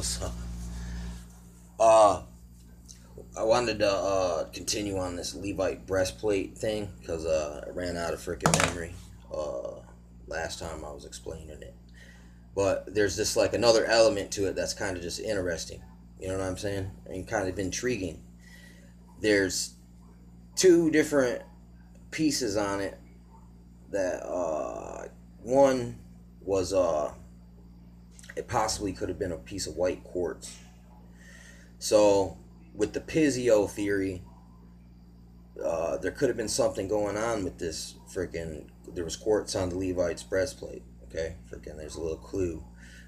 What's up? Uh, I wanted to continue on this Levite breastplate thing because I ran out of freaking memory last time I was explaining it. But there's this like another element to it that's kind of just interesting. You know what I'm saying? And kind of intriguing. There's two different pieces on it that one was it possibly could have been a piece of white quartz. So with the phizeo theory, there could have been something going on with this freaking. There was quartz on the Levite's breastplate. Okay, freaking. There's a little clue,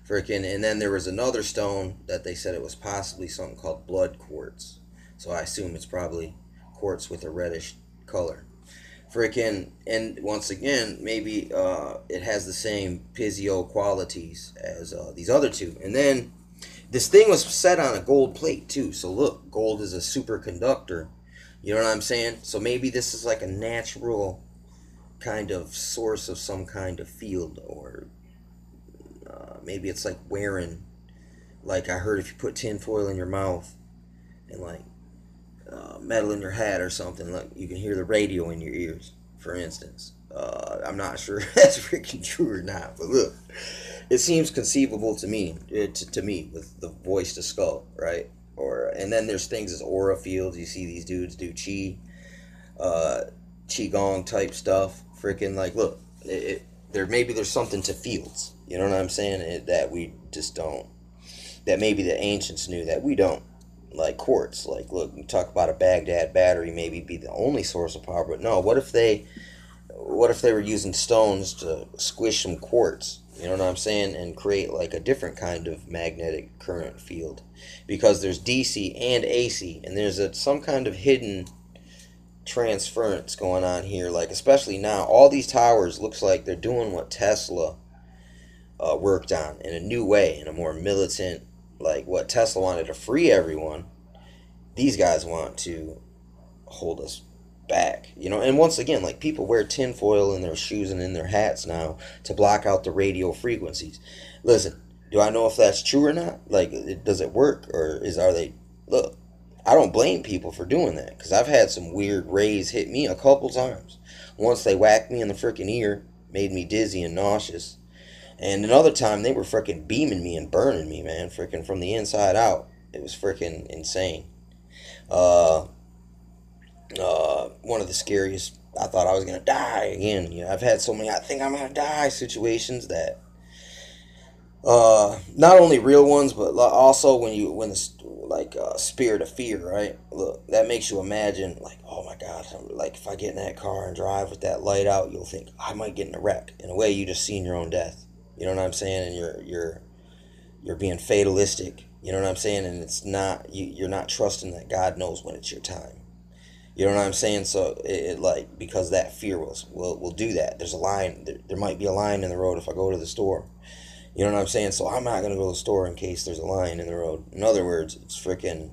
freaking. And then there was another stone that they said it was possibly something called blood quartz. So I assume it's probably quartz with a reddish color. Freaking. And once again, maybe it has the same phizeo qualities as these other two. And then this thing was set on a gold plate too. So look, gold is a superconductor. You know what I'm saying? So maybe this is like a natural kind of source of some kind of field, or maybe it's like wearing. Like I heard, if you put tinfoil in your mouth and like metal in your hat or something, like you can hear the radio in your ears, for instance. I'm not sure if that's freaking true or not, but look, it seems conceivable to me. To me, with the voice to skull, right? Or and then there's things as aura fields. You see these dudes do qigong type stuff. Freaking like, look, there maybe there's something to fields. You know what I'm saying? That we just don't. That maybe the ancients knew that we don't. Like quartz. Like, look, you talk about a Baghdad battery, maybe be the only source of power, but no. What if they were using stones to squish some quartz? You know what I'm saying? And create like a different kind of magnetic current field, because there's DC and AC, and there's some kind of hidden transference going on here. Like especially now, all these towers looks like they're doing what Tesla worked on in a new way, in a more militant, like what Tesla wanted to free everyone. These guys want to hold us back, you know. And once again, like people wear tinfoil in their shoes and in their hats now to block out the radio frequencies. Listen, do I know if that's true or not? Like, does it work, or are they? Look, I don't blame people for doing that, because I've had some weird rays hit me a couple times. Once they whacked me in the freaking ear, made me dizzy and nauseous, and another time they were freaking beaming me and burning me, man, freaking from the inside out. It was freaking insane. Uh, One of the scariest. I thought I was gonna die again. You know, I've had so many I think I'm gonna die situations that not only real ones, but also when the like spirit of fear, right? Look, that makes you imagine, like, oh my God, like if I get in that car and drive with that light out, you'll think I might get in a wreck. In a way, you just seen your own death. You know what I'm saying? And you're being fatalistic. You know what I'm saying? And it's not you're not trusting that God knows when it's your time. You know what I'm saying? So it like, because that fear will do that. There's a line. There might be a line in the road if I go to the store. You know what I'm saying? So I'm not gonna go to the store in case there's a line in the road. In other words, it's freaking.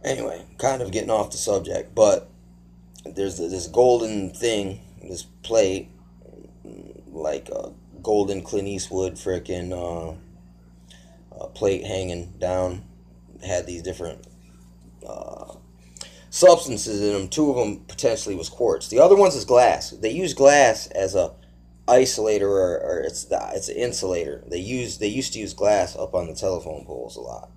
Anyway, kind of getting off the subject, but there's this golden thing, this plate, like a golden Clint Eastwood freaking plate hanging down. Had these different substances in them. Two of them potentially was quartz. The other ones is glass. They use glass as a isolator, or it's an insulator. They used to use glass up on the telephone poles a lot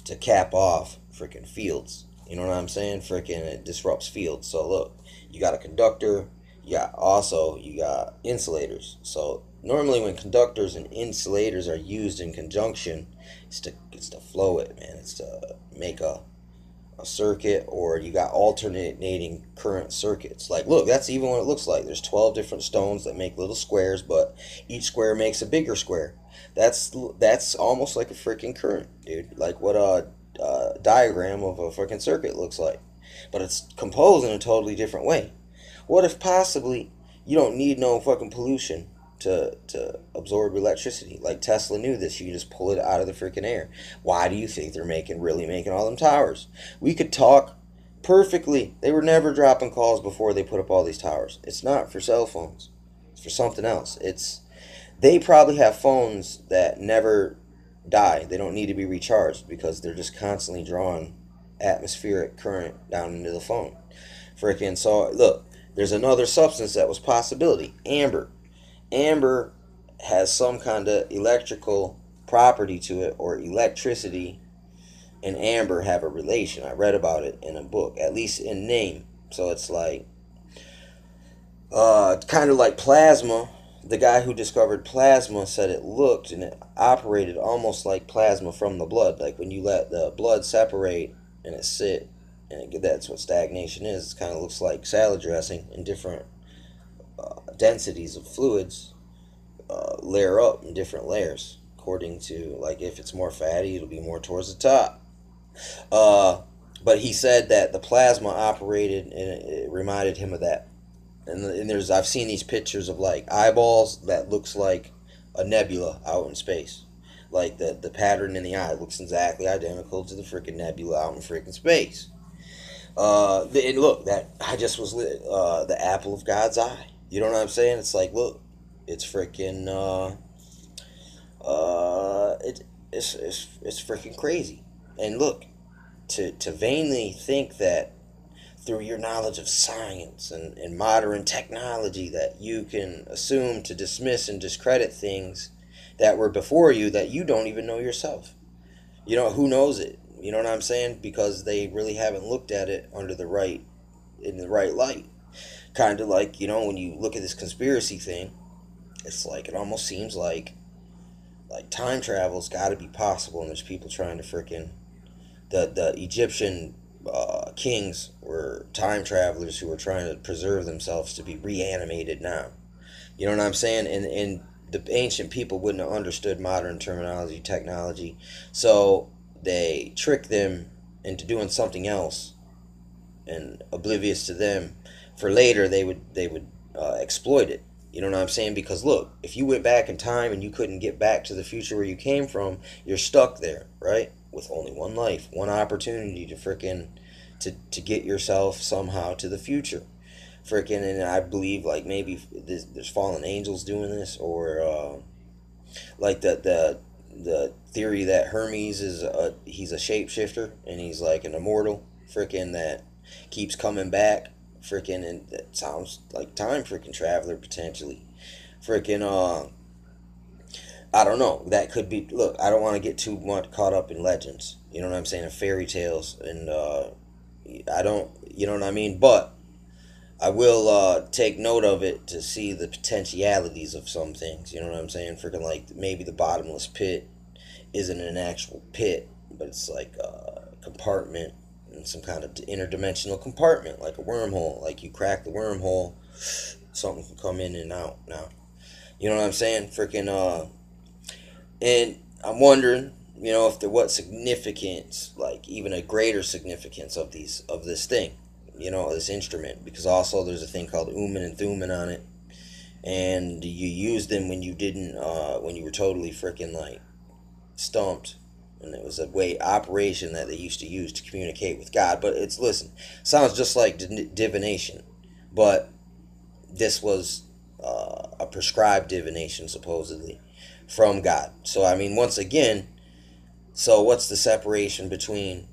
to cap off freaking fields. You know what I'm saying? Freaking, it disrupts fields. So look, you got a conductor. You got insulators. So normally when conductors and insulators are used in conjunction, it's to flow it, man. It's to make a circuit, or you got alternating current circuits. Like, look, that's even what it looks like. There's 12 different stones that make little squares, but each square makes a bigger square. That's almost like a freaking current, dude. Like what a diagram of a freaking circuit looks like, but it's composed in a totally different way. What if possibly you don't need no fucking pollution to absorb electricity? Like Tesla knew this. You can just pull it out of the freaking air. Why do you think they're really making all them towers? We could talk perfectly. They were never dropping calls before they put up all these towers. It's not for cell phones. It's for something else. They probably have phones that never die. They don't need to be recharged because they're just constantly drawing atmospheric current down into the phone. Freaking so look, there's another substance that was possibility. Amber. Amber has some kind of electrical property to it, or electricity and amber have a relation. I read about it in a book, at least in name. So it's like kind of like plasma. The guy who discovered plasma said it looked and it operated almost like plasma from the blood. Like when you let the blood separate and it sit, and that's what stagnation is. It kind of looks like salad dressing in different densities of fluids layer up in different layers. According to, like, if it's more fatty, it'll be more towards the top. Uh, but he said that the plasma operated, and it reminded him of that. And there's I've seen these pictures of like eyeballs that looks like a nebula out in space. Like the pattern in the eye looks exactly identical to the freaking nebula out in freaking space. And look, that I just was the apple of God's eye. You know what I'm saying? It's like, look, it's freaking it's freaking crazy. And look, to vainly think that through your knowledge of science and modern technology that you can assume to dismiss and discredit things that were before you that you don't even know yourself. You know, who knows it? You know what I'm saying? Because they really haven't looked at it under the right in the right light. Kind of like, you know, when you look at this conspiracy thing, it's like it almost seems like time travel's got to be possible, and there's people trying to freaking the Egyptian kings were time travelers who were trying to preserve themselves to be reanimated now. You know what I'm saying? And the ancient people wouldn't have understood modern terminology, technology, so they tricked them into doing something else, and oblivious to them, for later they would exploit it. You know what I'm saying? Because look, if you went back in time and you couldn't get back to the future where you came from, you're stuck there, right? With only one life, one opportunity to frickin' to get yourself somehow to the future. Frickin', and I believe like maybe there's fallen angels doing this, or like the theory that Hermes is he's a shapeshifter and he's like an immortal frickin' that keeps coming back frickin', and that sounds like time frickin' traveler potentially frickin'. I don't know, that could be. Look, I don't want to get too much caught up in legends, you know what I'm saying, and fairy tales, and I don't, you know what I mean, but I will take note of it to see the potentialities of some things. You know what I'm saying? Freaking like maybe the bottomless pit isn't an actual pit, but it's like a compartment in some kind of interdimensional compartment, like a wormhole. Like you crack the wormhole, something can come in and out. Now, you know what I'm saying? Freaking and I'm wondering, you know, if there what significance, like even a greater significance of this thing, you know, this instrument, because also there's a thing called Uman and Thuman on it, and you used them when you didn't, when you were totally freaking like stumped, and it was a way operation that they used to use to communicate with God. But it's listen, sounds just like divination, but this was a prescribed divination supposedly from God. So I mean, once again, so what's the separation between